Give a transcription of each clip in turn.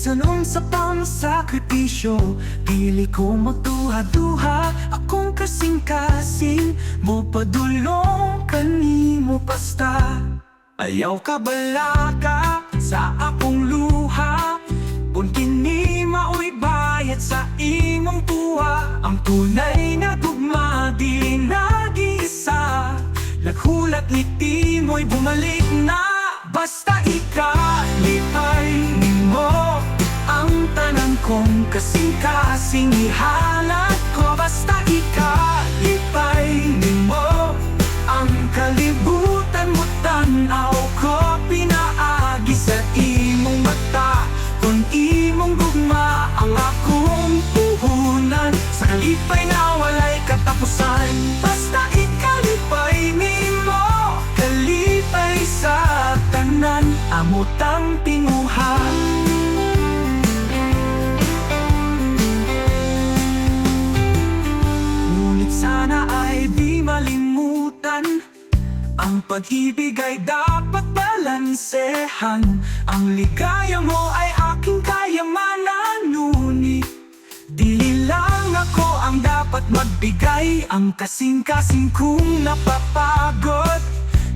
Bisan unsa pang sakripisyo, dili ko magduha-duha. Akong kasing-kasing mo padulong kanimo basta. Ayaw ka balaka sa akong luha, kung kini mao'y bayad sa imong tuwa. Ang tunay na tugma di nag-iisa, naghulat ngiti mo'y bumalik na. Basta ikalipay nimo ang tanan kong kasing-kasing ihalat ko. Basta ikalipay nimo ang kalibutan mo, tanaw ko pinaagi sa imong mata. Kung imong gugma ang akong puhunan, sa kalipay na walay katapusan. Basta ikalipay nimo, kalipay sa tanan, amutang tinguhan. Ngunit sana ay di malimutan, ang pag-ibig ay dapat balansehan. Ang ligaya mo ay aking kayamanan, ngunit dili lang ako ang dapat magbigay. Ang kasing-kasing kong napapagod,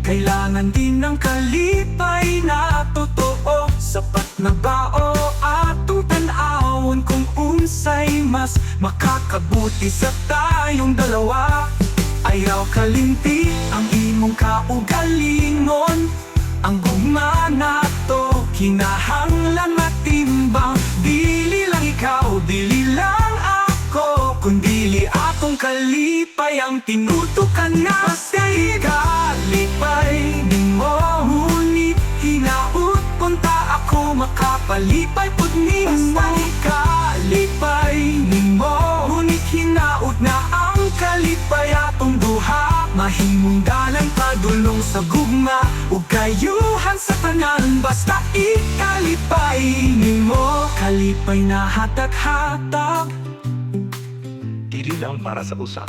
kailangan din ng kalipay na totoo. Sapat na bao atong tan-awon kung unsay mas makakabuti sa tayong dalawa. Ayaw kalimti ang imong kaugalingon, ang gugma nato kinahanglan matimbang. Dili lang ikaw, dili lang ako, kundili akong kalipay ang tinutukan na. Basta ikalipay nimo, ngunit hinaut punta ako makapalipay pud nimo. Basta ikalipay nimo, ngunit hinaut na ang kalipay atong duha. Mahimong dalan padulong sa gugma ug kayuhan sa tanan. Basta ikalipay nimo, kalipay na hatag-hatag, Dili lang para sa usa.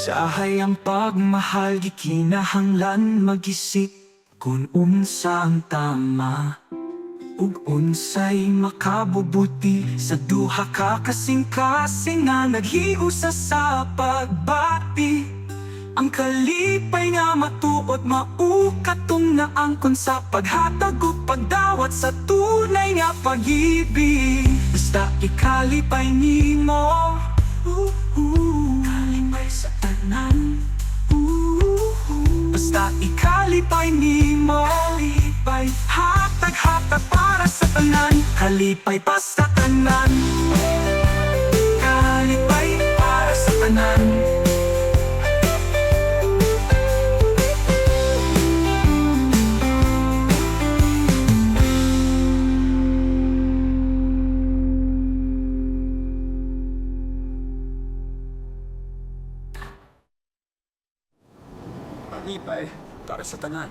usahay ang pagmahal, di kinahanglan mag-isip kung unsa ang tama ug unsay makabubuti sa duha ka kasing-kasing nga naghiusa sa pagbati. Ang kalipay nga matuod maukatong naangkon sa paghatag ug pagdawat sa tunay nga pag-ibig. Basta ikalipay nimo, kalipay sa tanan. Basta ikalipay nimo, kalipay hatag-hatag para sa tanan. Kalipay pa sa tanan, kalipay para sa tanan. Kalipay para sa tanan.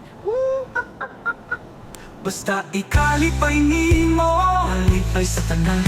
Basta ikalipay nimo, kalipay sa tanan.